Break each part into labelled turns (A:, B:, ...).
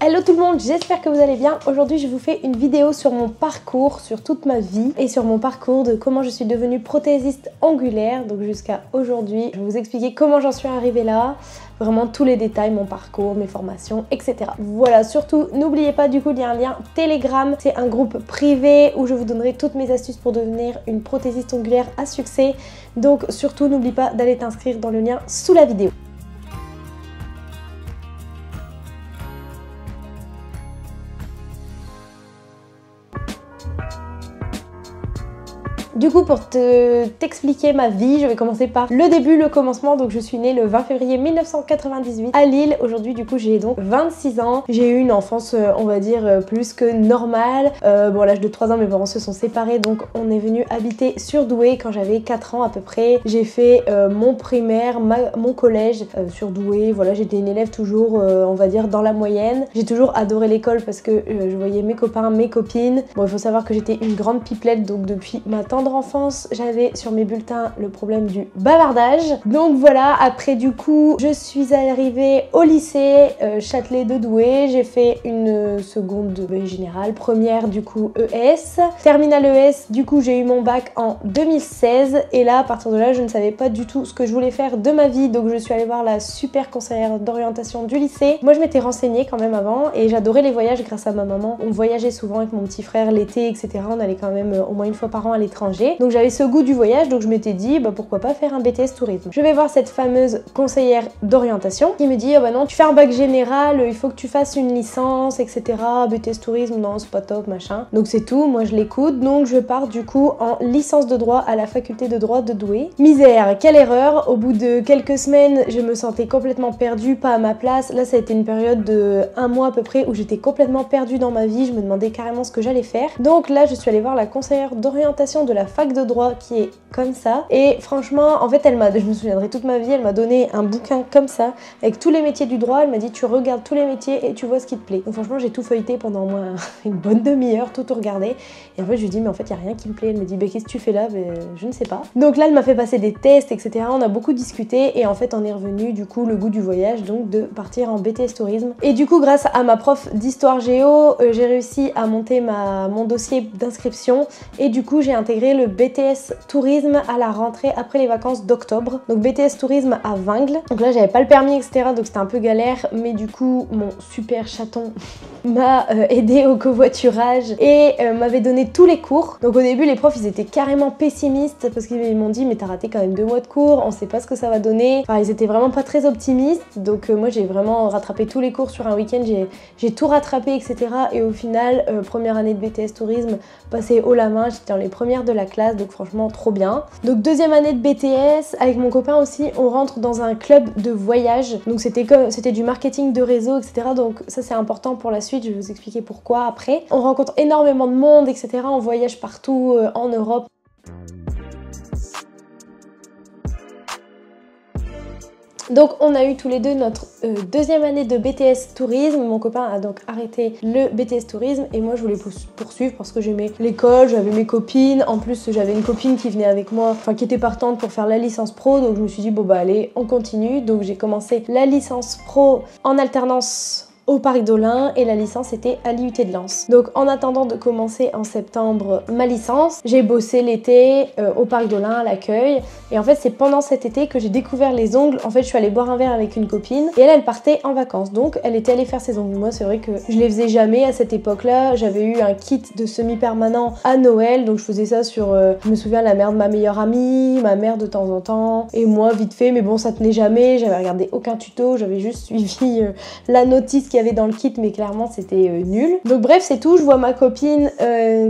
A: Hello tout le monde, j'espère que vous allez bien. Aujourd'hui je vous fais une vidéo sur mon parcours, sur toute ma vie et sur mon parcours de comment je suis devenue prothésiste angulaire. Donc jusqu'à aujourd'hui, je vais vous expliquer comment j'en suis arrivée là, vraiment tous les détails, mon parcours, mes formations, etc. Voilà, surtout n'oubliez pas, du coup il y a un lien Telegram, c'est un groupe privé où je vous donnerai toutes mes astuces pour devenir une prothésiste angulaire à succès. Donc surtout n'oublie pas d'aller t'inscrire dans le lien sous la vidéo. Du coup, pour t'expliquer ma vie, je vais commencer par le début, le commencement. Donc je suis née le 20 février 1998 à Lille. Aujourd'hui, du coup, j'ai donc 26 ans. J'ai eu une enfance, on va dire, plus que normale. Bon, à l'âge de 3 ans, mes parents se sont séparés. Donc on est venu habiter sur Douai quand j'avais 4 ans à peu près. J'ai fait mon primaire, mon collège sur Douai. Voilà, j'étais une élève toujours, on va dire, dans la moyenne. J'ai toujours adoré l'école parce que je voyais mes copains, mes copines. Bon, il faut savoir que j'étais une grande pipelette. Donc depuis ma tendre enfance, j'avais sur mes bulletins le problème du bavardage. Donc voilà, après du coup, je suis arrivée au lycée Châtelet de Douai. J'ai fait une seconde générale, première du coup ES, terminale ES. Du coup, j'ai eu mon bac en 2016 et là, à partir de là, je ne savais pas du tout ce que je voulais faire de ma vie. Donc je suis allée voir la super conseillère d'orientation du lycée. Moi, je m'étais renseignée quand même avant et j'adorais les voyages grâce à ma maman. On voyageait souvent avec mon petit frère l'été, etc. On allait quand même au moins une fois par an à l'étranger. Donc j'avais ce goût du voyage, donc je m'étais dit bah pourquoi pas faire un BTS tourisme. Je vais voir cette fameuse conseillère d'orientation qui me dit oh bah non, tu fais un bac général, il faut que tu fasses une licence, etc. BTS tourisme, non c'est pas top, machin. Donc c'est tout, moi je l'écoute, donc je pars du coup en licence de droit à la faculté de droit de Douai. Misère, quelle erreur, au bout de quelques semaines je me sentais complètement perdue, pas à ma place. Là ça a été une période de 1 mois à peu près où j'étais complètement perdue dans ma vie, je me demandais carrément ce que j'allais faire. Donc là je suis allée voir la conseillère d'orientation de la fac de droit qui est comme ça et franchement en fait je me souviendrai toute ma vie, elle m'a donné un bouquin comme ça avec tous les métiers du droit. Elle m'a dit tu regardes tous les métiers et tu vois ce qui te plaît. Donc franchement j'ai tout feuilleté pendant au moins une bonne demi-heure, tout regardé et en fait je lui dis mais en fait il n'y a rien qui me plaît. Elle me dit bah qu'est-ce que tu fais là? Je ne sais pas. Donc là elle m'a fait passer des tests, etc. On a beaucoup discuté et en fait on est revenu du coup le goût du voyage, donc de partir en BTS tourisme. Et du coup grâce à ma prof d'histoire géo j'ai réussi à monter mon dossier d'inscription et du coup j'ai intégré le BTS tourisme à la rentrée après les vacances d'octobre. Donc BTS tourisme à Vingles. Donc là j'avais pas le permis, etc. Donc c'était un peu galère, mais du coup mon super chaton m'a aidé au covoiturage et m'avait donné tous les cours. Donc au début les profs ils étaient carrément pessimistes parce qu'ils m'ont dit mais t'as raté quand même 2 mois de cours, on sait pas ce que ça va donner. Enfin ils étaient vraiment pas très optimistes. Donc moi j'ai vraiment rattrapé tous les cours sur un week-end, j'ai tout rattrapé, etc. Et au final première année de BTS tourisme passé haut la main, j'étais dans les premières de la classe, donc franchement trop bien. Donc deuxième année de BTS, avec mon copain aussi, on rentre dans un club de voyage. Donc c'était du marketing de réseau, etc. Donc ça c'est important pour la suite, je vais vous expliquer pourquoi après. On rencontre énormément de monde, etc. On voyage partout en Europe. Donc on a eu tous les deux notre deuxième année de BTS tourisme. Mon copain a donc arrêté le BTS tourisme et moi je voulais poursuivre parce que j'aimais l'école, j'avais mes copines. En plus j'avais une copine qui venait avec moi, enfin qui était partante pour faire la licence pro. Donc je me suis dit bon bah allez on continue. Donc j'ai commencé la licence pro en alternance au Parc d'Olin et la licence était à l'IUT de Lens. Donc en attendant de commencer en septembre ma licence, j'ai bossé l'été au Parc d'Olin à l'accueil et en fait c'est pendant cet été que j'ai découvert les ongles. En fait je suis allée boire un verre avec une copine et elle partait en vacances, donc elle était allée faire ses ongles. Moi c'est vrai que je les faisais jamais à cette époque là, j'avais eu un kit de semi-permanent à Noël, donc je faisais ça sur je me souviens la mère de ma meilleure amie, ma mère de temps en temps et moi vite fait, mais bon ça tenait jamais, j'avais regardé aucun tuto, j'avais juste suivi la notice qu'il y avait dans le kit, mais clairement c'était nul. Donc bref c'est tout, je vois ma copine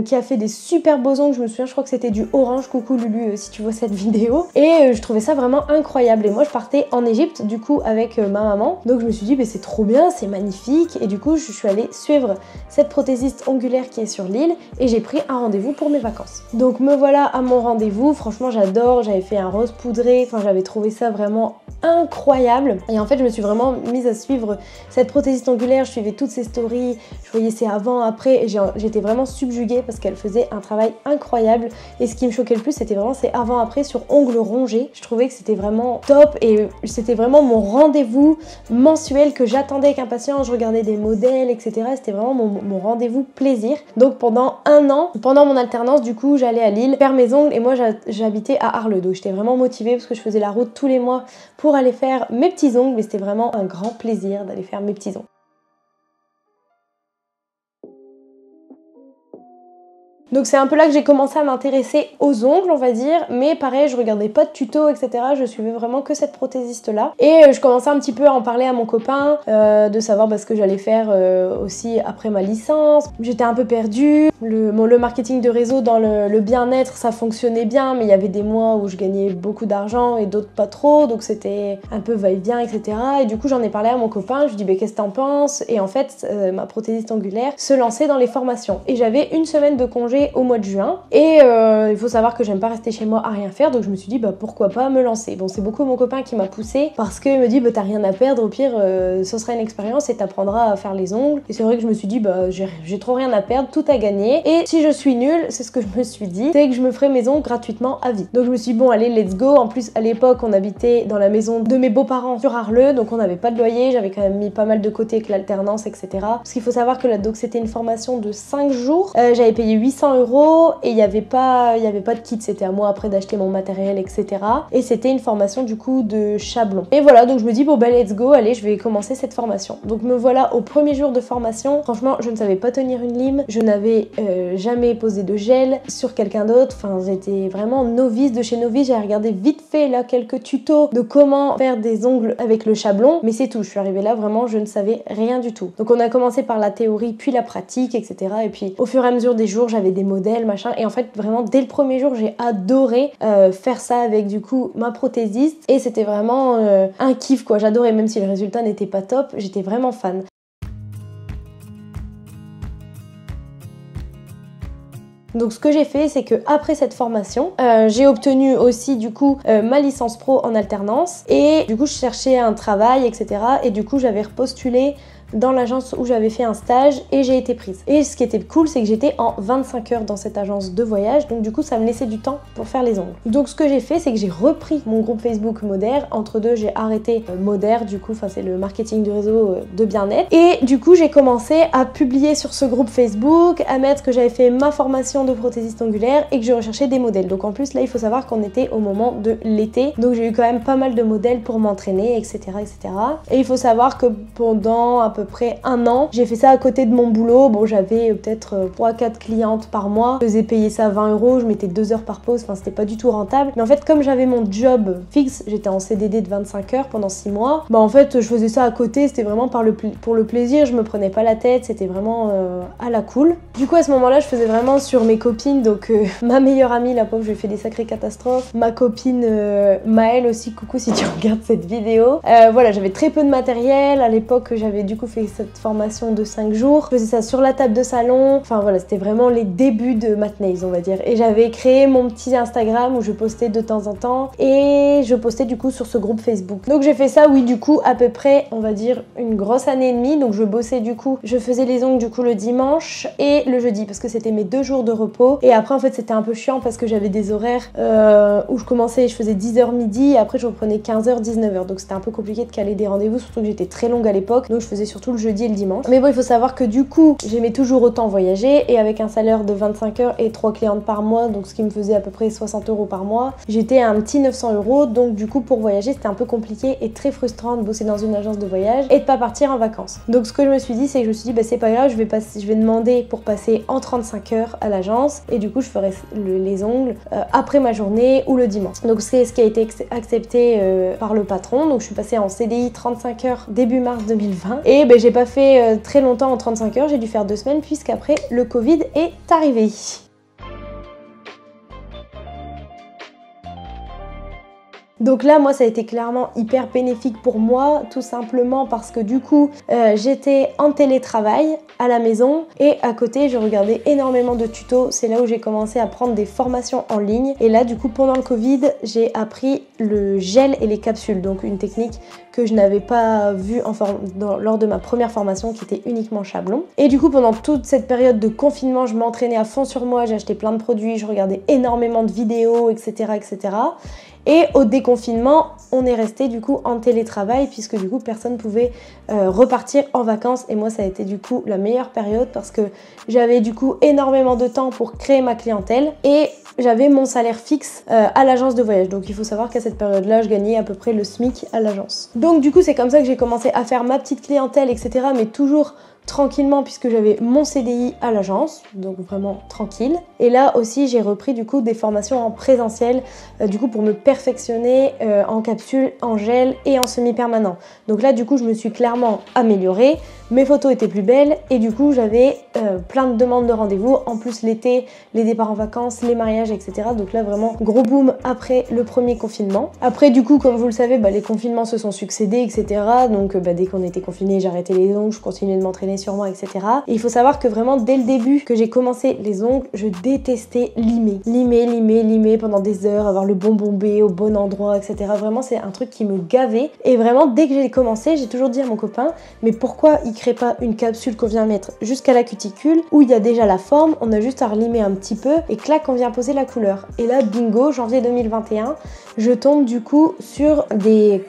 A: qui a fait des super beaux ongles, je me souviens je crois que c'était du orange, coucou Lulu si tu vois cette vidéo, et je trouvais ça vraiment incroyable. Et moi je partais en Égypte du coup avec ma maman, donc je me suis dit bah, c'est trop bien, c'est magnifique, et du coup je suis allée suivre cette prothésiste ongulaire qui est sur l'île et j'ai pris un rendez-vous pour mes vacances. Donc me voilà à mon rendez-vous, franchement j'adore, j'avais fait un rose poudré, enfin j'avais trouvé ça vraiment incroyable et en fait je me suis vraiment mise à suivre cette prothésiste ongulaire, je suivais toutes ses stories, je voyais ses avant, après, et j'étais vraiment subjuguée parce qu'elle faisait un travail incroyable. Et ce qui me choquait le plus, c'était vraiment ses avant-après sur ongles rongés. Je trouvais que c'était vraiment top et c'était vraiment mon rendez-vous mensuel que j'attendais avec impatience. Je regardais des modèles, etc. C'était vraiment mon rendez-vous plaisir. Donc pendant un an, pendant mon alternance, du coup, j'allais à Lille faire mes ongles et moi j'habitais à Arles. Donc j'étais vraiment motivée parce que je faisais la route tous les mois pour aller faire mes petits ongles, mais c'était vraiment un grand plaisir d'aller faire mes petits ongles. Donc c'est un peu là que j'ai commencé à m'intéresser aux ongles, on va dire, mais pareil, je regardais pas de tutos, etc. Je suivais vraiment que cette prothésiste là. Et je commençais un petit peu à en parler à mon copain, de savoir ce que j'allais faire aussi après ma licence. J'étais un peu perdue. Le marketing de réseau dans le bien-être, ça fonctionnait bien, mais il y avait des mois où je gagnais beaucoup d'argent et d'autres pas trop, donc c'était un peu va-et-vient, etc. Et du coup, j'en ai parlé à mon copain, je lui ai dit qu'est-ce que t'en penses? Et en fait, ma prothésiste angulaire se lançait dans les formations. Et j'avais une semaine de congé au mois de juin et il faut savoir que j'aime pas rester chez moi à rien faire, donc je me suis dit pourquoi pas me lancer. Bon, c'est beaucoup mon copain qui m'a poussée parce qu'il me dit t'as rien à perdre, au pire ce sera une expérience et t'apprendras à faire les ongles. Et c'est vrai que je me suis dit j'ai trop rien à perdre, tout à gagner, et si je suis nulle, c'est ce que je me suis dit, c'est que je me ferai mes ongles gratuitement à vie. Donc je me suis dit bon allez, let's go. En plus à l'époque on habitait dans la maison de mes beaux-parents sur Arles, donc on n'avait pas de loyer, j'avais quand même mis pas mal de côté avec l'alternance, etc. Parce qu'il faut savoir que donc c'était une formation de 5 jours, j'avais payé 800 € et il y avait pas de kit, c'était à moi après d'acheter mon matériel, etc. Et c'était une formation du coup de Chablon. Et voilà, donc je me dis let's go, allez, je vais commencer cette formation. Donc me voilà au premier jour de formation. Franchement, je ne savais pas tenir une lime, je n'avais jamais posé de gel sur quelqu'un d'autre, enfin j'étais vraiment novice de chez novice. J'ai regardé vite fait là quelques tutos de comment faire des ongles avec le Chablon, mais c'est tout. Je suis arrivée là, vraiment je ne savais rien du tout. Donc on a commencé par la théorie puis la pratique, etc. Et puis au fur et à mesure des jours, j'avais des modèles, machin, et en fait vraiment dès le premier jour j'ai adoré faire ça avec du coup ma prothésiste, et c'était vraiment un kiff quoi. J'adorais, même si le résultat n'était pas top, j'étais vraiment fan. Donc ce que j'ai fait, c'est que après cette formation, j'ai obtenu aussi du coup ma licence pro en alternance, et du coup je cherchais un travail, etc. Et du coup j'avais repostulé dans l'agence où j'avais fait un stage et j'ai été prise. Et ce qui était cool, c'est que j'étais en 25 heures dans cette agence de voyage, donc du coup ça me laissait du temps pour faire les ongles. Donc ce que j'ai fait, c'est que j'ai repris mon groupe Facebook Moder. Entre deux, j'ai arrêté Moder, du coup, c'est le marketing du réseau de bien-être. Et du coup, j'ai commencé à publier sur ce groupe Facebook, à mettre que j'avais fait ma formation de prothésiste angulaire et que je recherchais des modèles. Donc en plus, là, il faut savoir qu'on était au moment de l'été, donc j'ai eu quand même pas mal de modèles pour m'entraîner, etc., etc. Et il faut savoir que pendant à peu près un an, j'ai fait ça à côté de mon boulot. Bon, j'avais peut-être 3-4 clientes par mois, je faisais payer ça 20 €, je mettais 2 heures par pause, enfin c'était pas du tout rentable. Mais en fait, comme j'avais mon job fixe, j'étais en CDD de 25 heures pendant 6 mois, en fait je faisais ça à côté, c'était vraiment pour le plaisir, je me prenais pas la tête, c'était vraiment à la cool. Du coup à ce moment-là, je faisais vraiment sur mes copines, donc ma meilleure amie, la pauvre, je lui ai fait des sacrées catastrophes, ma copine Maëlle aussi, coucou si tu regardes cette vidéo. Voilà, j'avais très peu de matériel, à l'époque j'avais du coup fait cette formation de 5 jours, je faisais ça sur la table de salon, enfin voilà, c'était vraiment les débuts de Matt Nails, on va dire. Et j'avais créé mon petit Instagram où je postais de temps en temps, et je postais du coup sur ce groupe Facebook. Donc j'ai fait ça, oui, du coup à peu près, on va dire une grosse année et demie. Donc je bossais du coup, je faisais les ongles du coup le dimanche et le jeudi parce que c'était mes 2 jours de repos. Et après en fait c'était un peu chiant parce que j'avais des horaires où je commençais, je faisais 10h midi et après je reprenais 15h 19h, donc c'était un peu compliqué de caler des rendez-vous, surtout que j'étais très longue à l'époque, donc je faisais surtout le jeudi et le dimanche. Mais bon, il faut savoir que du coup j'aimais toujours autant voyager, et avec un salaire de 25 heures et 3 clientes par mois, donc ce qui me faisait à peu près 60 € par mois, j'étais à un petit 900 €. Donc du coup pour voyager c'était un peu compliqué et très frustrant de bosser dans une agence de voyage et de pas partir en vacances. Donc ce que je me suis dit, c'est que je me suis dit c'est pas grave, je vais demander pour passer en 35 heures à l'agence, et du coup je ferai les ongles après ma journée ou le dimanche. Donc c'est ce qui a été accepté par le patron. Donc je suis passée en CDI 35 heures début mars 2020, et j'ai pas fait très longtemps en 35 heures, j'ai dû faire 2 semaines puisqu'après le Covid est arrivé. Donc là moi ça a été clairement hyper bénéfique pour moi, tout simplement parce que du coup j'étais en télétravail à la maison et à côté je regardais énormément de tutos. C'est là où j'ai commencé à prendre des formations en ligne et là du coup pendant le Covid j'ai appris le gel et les capsules, donc une technique que je n'avais pas vue lors de ma première formation qui était uniquement Chablon. Et du coup pendant toute cette période de confinement je m'entraînais à fond sur moi, j'ai acheté plein de produits, je regardais énormément de vidéos, etc. etc. Et au déconfinement, on est resté du coup en télétravail puisque du coup personne pouvait repartir en vacances et moi ça a été du coup la meilleure période parce que j'avais du coup énormément de temps pour créer ma clientèle et j'avais mon salaire fixe à l'agence de voyage. Donc il faut savoir qu'à cette période-là, je gagnais à peu près le SMIC à l'agence. Donc du coup c'est comme ça que j'ai commencé à faire ma petite clientèle, etc. Mais toujours tranquillement puisque j'avais mon CDI à l'agence, donc vraiment tranquille. Et là aussi j'ai repris du coup des formations en présentiel du coup pour me perfectionner en capsule, en gel et en semi-permanent. Donc là du coup je me suis clairement améliorée, mes photos étaient plus belles et du coup j'avais plein de demandes de rendez-vous, en plus l'été, les départs en vacances, les mariages, etc. Donc là vraiment gros boom après le premier confinement. Après du coup comme vous le savez, les confinements se sont succédés, etc. Donc dès qu'on était confinés, j'arrêtais les ongles, je continuais de m'entraîner sur moi, etc. Et il faut savoir que vraiment dès le début que j'ai commencé les ongles, je détestais limer pendant des heures, avoir le bon bombé au bon endroit, etc. Vraiment c'est un truc qui me gavait et vraiment dès que j'ai commencé, j'ai toujours dit à mon copain mais pourquoi il crée pas une capsule qu'on vient mettre jusqu'à la cuticule où il y a déjà la forme, on a juste à relimer un petit peu et clac on vient poser la couleur. Et là bingo, janvier 2021, je tombe du coup sur des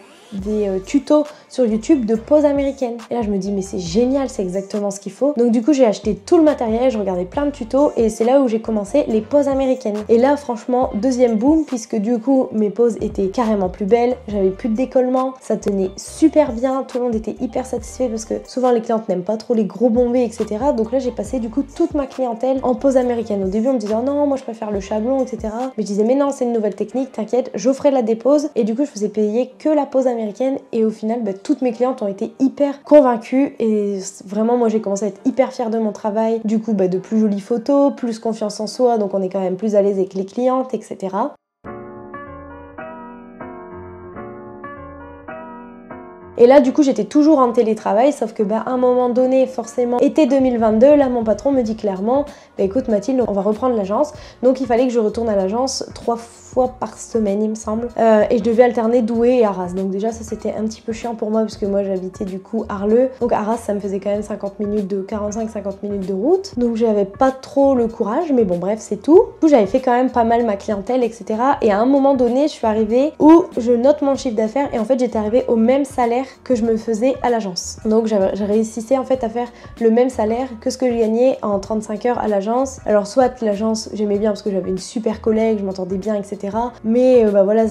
A: tutos sur YouTube de pose américaine. Et là je me dis mais c'est génial, c'est exactement ce qu'il faut. Donc du coup j'ai acheté tout le matériel, je regardais plein de tutos et c'est là où j'ai commencé les poses américaines. Et là franchement deuxième boom puisque du coup mes poses étaient carrément plus belles, j'avais plus de décollement, ça tenait super bien, tout le monde était hyper satisfait parce que souvent les clientes n'aiment pas trop les gros bombés, etc. Donc là j'ai passé du coup toute ma clientèle en pose américaine. Au début on me disait oh non moi je préfère le Chablon, etc. Mais je disais mais non c'est une nouvelle technique, t'inquiète, j'offrais la dépose et du coup je faisais payer que la pose américaine et au final toutes mes clientes ont été hyper convaincues et vraiment moi j'ai commencé à être hyper fière de mon travail, du coup de plus jolies photos, plus confiance en soi, donc on est quand même plus à l'aise avec les clientes, etc. Et là du coup j'étais toujours en télétravail, sauf que à un moment donné, forcément été 2022, là mon patron me dit clairement écoute Mathilde, on va reprendre l'agence, donc il fallait que je retourne à l'agence 3 fois par semaine il me semble, et je devais alterner Douai et Arras. Donc déjà ça c'était un petit peu chiant pour moi parce que moi j'habitais du coup Arleux, donc Arras ça me faisait quand même 50 minutes de 45-50 minutes de route, donc j'avais pas trop le courage, mais bon bref c'est tout. Du coup j'avais fait quand même pas mal ma clientèle, etc. Et à un moment donné je suis arrivée où je note mon chiffre d'affaires et en fait j'étais arrivée au même salaire que je me faisais à l'agence. Donc j'ai réussi en fait à faire le même salaire que ce que je gagnais en 35 heures à l'agence. Alors soit l'agence j'aimais bien parce que j'avais une super collègue, je m'entendais bien, etc. Mais voilà,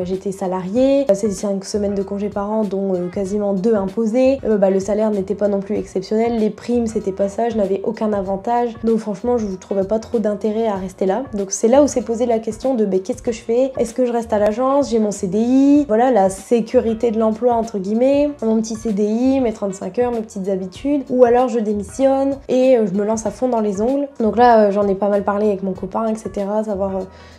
A: j'étais salariée, c'était 5 semaines de congés par an dont quasiment 2 imposés. Le salaire n'était pas non plus exceptionnel, les primes c'était pas ça, je n'avais aucun avantage. Donc franchement je ne trouvais pas trop d'intérêt à rester là. Donc c'est là où s'est posé la question de qu'est-ce que je fais? Est-ce que je reste à l'agence? J'ai mon CDI, voilà la sécurité de l'emploi entre guillemets, mon petit CDI, mes 35 heures, mes petites habitudes, ou alors je démissionne et je me lance à fond dans les ongles. Donc là j'en ai pas mal parlé avec mon copain, etc. Savoir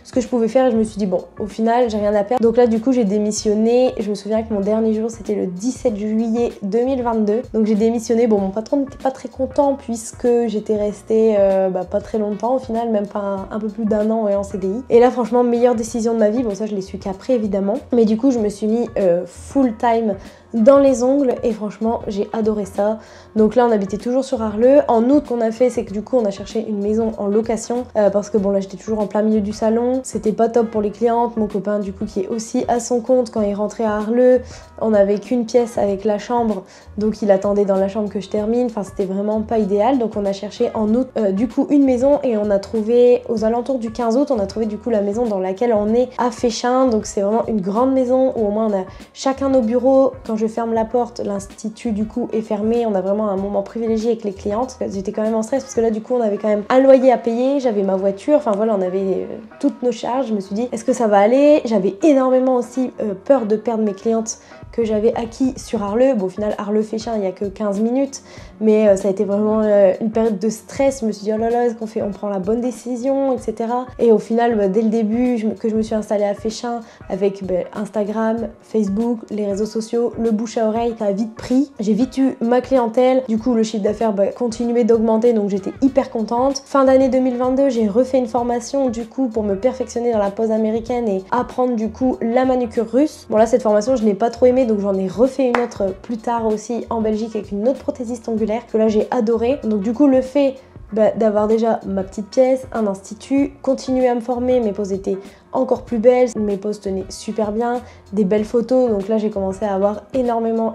A: ce que je pouvais faire et je me suis dit bon au final j'ai rien à perdre. Donc là du coup j'ai démissionné. Je me souviens que mon dernier jour c'était le 17 juillet 2022. Donc j'ai démissionné. Bon mon patron n'était pas très content puisque j'étais restée pas très longtemps au final, même pas un peu plus d'1 an en CDI. Et là franchement meilleure décision de ma vie. Bon ça je l'ai su qu'après évidemment. Mais du coup je me suis mis full time dans les ongles et franchement j'ai adoré ça. Donc là on habitait toujours sur Arleux. En août qu'on a fait c'est que du coup on a cherché une maison en location parce que bon là j'étais toujours en plein milieu du salon, c'était pas top pour les clientes. Mon copain du coup qui est aussi à son compte, quand il rentrait à Arleux on avait qu'une pièce avec la chambre, donc il attendait dans la chambre que je termine, enfin c'était vraiment pas idéal. Donc on a cherché en août du coup une maison et on a trouvé aux alentours du 15 août on a trouvé du coup la maison dans laquelle on est à Féchin. Donc c'est vraiment une grande maison où au moins on a chacun nos bureaux. Quand je je ferme la porte, l'institut du coup est fermé, on a vraiment un moment privilégié avec les clientes. J'étais quand même en stress parce que là du coup on avait quand même un loyer à payer, j'avais ma voiture, enfin voilà, on avait toutes nos charges. Je me suis dit est-ce que ça va aller? J'avais énormément aussi peur de perdre mes clientes que j'avais acquis sur Arleux. Bon, au final, Arleux-Féchin, il n'y a que 15 minutes, mais ça a été vraiment une période de stress. Je me suis dit, oh là là, est-ce on prend la bonne décision, etc. Et au final, dès le début que je me suis installée à Féchin, avec Instagram, Facebook, les réseaux sociaux, le bouche à oreille, ça a vite pris. J'ai vite eu ma clientèle. Du coup, le chiffre d'affaires continuait d'augmenter, donc j'étais hyper contente. Fin d'année 2022, j'ai refait une formation, du coup, pour me perfectionner dans la pose américaine et apprendre, du coup, la manucure russe. Bon, là, cette formation, je n'ai pas trop aimé, donc j'en ai refait une autre plus tard aussi en Belgique avec une autre prothésiste ongulaire que là j'ai adoré. Donc du coup le fait d'avoir déjà ma petite pièce, un institut, continuer à me former, mes poses étaient encore plus belles, mes poses tenaient super bien, des belles photos, donc là j'ai commencé à avoir énormément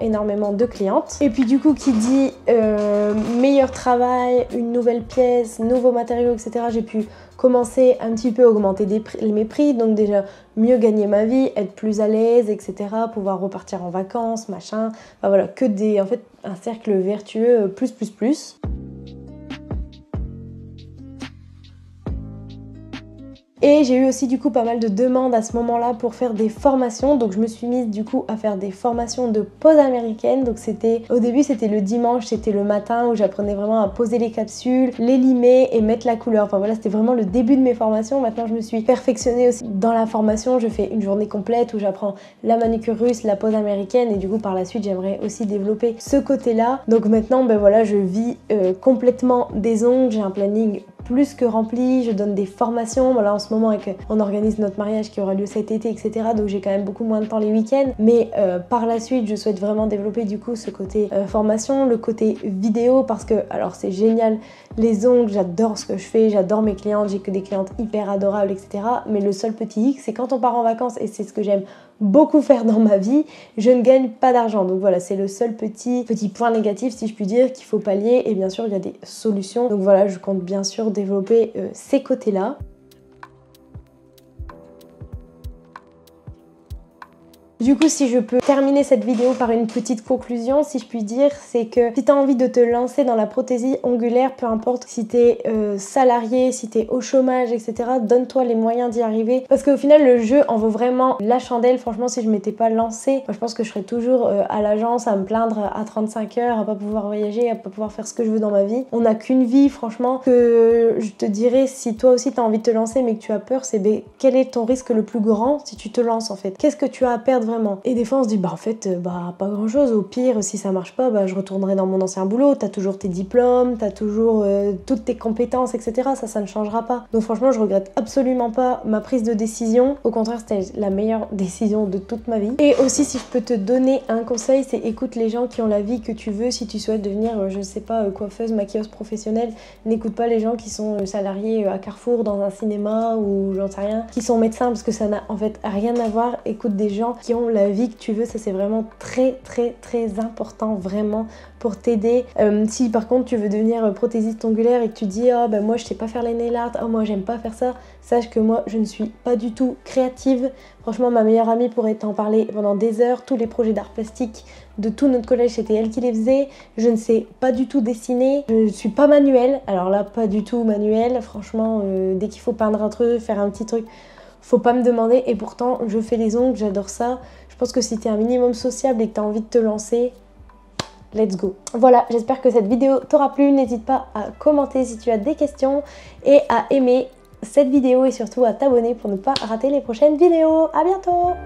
A: de clientes. Et puis du coup qui dit meilleur travail, une nouvelle pièce, nouveaux matériaux, etc. j'ai pu commencer un petit peu à augmenter mes prix, donc déjà mieux gagner ma vie, être plus à l'aise, etc. pouvoir repartir en vacances, machin, enfin voilà, que en fait un cercle vertueux plus. Et j'ai eu aussi du coup pas mal de demandes à ce moment-là pour faire des formations, donc je me suis mise du coup à faire des formations de pose américaine. Donc au début c'était le dimanche, c'était le matin où j'apprenais vraiment à poser les capsules, les limer et mettre la couleur. Enfin voilà, c'était vraiment le début de mes formations. Maintenant je me suis perfectionnée aussi dans la formation, je fais une journée complète où j'apprends la manucure russe, la pose américaine et du coup par la suite j'aimerais aussi développer ce côté-là. Donc maintenant voilà, je vis complètement des ongles, j'ai un planning plus que rempli, je donne des formations. Voilà, en ce moment on organise notre mariage qui aura lieu cet été, etc. Donc j'ai quand même beaucoup moins de temps les week-ends. Mais par la suite, je souhaite vraiment développer du coup ce côté formation, le côté vidéo, parce que alors c'est génial, les ongles, j'adore ce que je fais, j'adore mes clientes, j'ai que des clientes hyper adorables, etc. Mais le seul petit hic, c'est quand on part en vacances, et c'est ce que j'aime beaucoup faire dans ma vie, je ne gagne pas d'argent. Donc voilà, c'est le seul petit point négatif, si je puis dire, qu'il faut pallier. Et bien sûr, il y a des solutions. Donc voilà, je compte bien sûr développer ces côtés-là. Du coup, si je peux terminer cette vidéo par une petite conclusion, si je puis dire, c'est que si tu as envie de te lancer dans la prothésie ongulaire, peu importe si tu es salarié, si tu es au chômage, etc., donne-toi les moyens d'y arriver. Parce qu'au final, le jeu en vaut vraiment la chandelle. Franchement, si je m'étais pas lancée, moi, je pense que je serais toujours à l'agence à me plaindre à 35 heures, à pas pouvoir voyager, à pas pouvoir faire ce que je veux dans ma vie. On n'a qu'une vie, franchement, que je te dirais, si toi aussi tu as envie de te lancer mais que tu as peur, c'est quel est ton risque le plus grand si tu te lances en fait? Qu'est-ce que tu as à perdre vraiment? Et des fois on se dit en fait pas grand chose, au pire si ça marche pas je retournerai dans mon ancien boulot, t'as toujours tes diplômes, t'as toujours toutes tes compétences, etc. Ça ne changera pas. Donc franchement je regrette absolument pas ma prise de décision, au contraire c'était la meilleure décision de toute ma vie. Et aussi si je peux te donner un conseil, c'est écoute les gens qui ont la vie que tu veux. Si tu souhaites devenir je sais pas coiffeuse, maquilleuse professionnelle, n'écoute pas les gens qui sont salariés à Carrefour dans un cinéma ou j'en sais rien, qui sont médecins, parce que ça n'a en fait rien à voir. Écoute des gens qui ont la vie que tu veux, ça c'est vraiment très important vraiment pour t'aider. Si par contre tu veux devenir prothésiste ongulaire et que tu dis moi je sais pas faire les nail art, moi j'aime pas faire ça, sache que moi je ne suis pas du tout créative. Franchement ma meilleure amie pourrait t'en parler pendant des heures. Tous les projets d'art plastique de tout notre collège c'était elle qui les faisait. Je ne sais pas du tout dessiner, je ne suis pas manuelle, alors là pas du tout manuelle, franchement dès qu'il faut peindre un truc, faire un petit truc, faut pas me demander. Et pourtant je fais les ongles, j'adore ça. Je pense que si t'es un minimum sociable et que t'as envie de te lancer, let's go. Voilà, j'espère que cette vidéo t'aura plu. N'hésite pas à commenter si tu as des questions et à aimer cette vidéo et surtout à t'abonner pour ne pas rater les prochaines vidéos. À bientôt!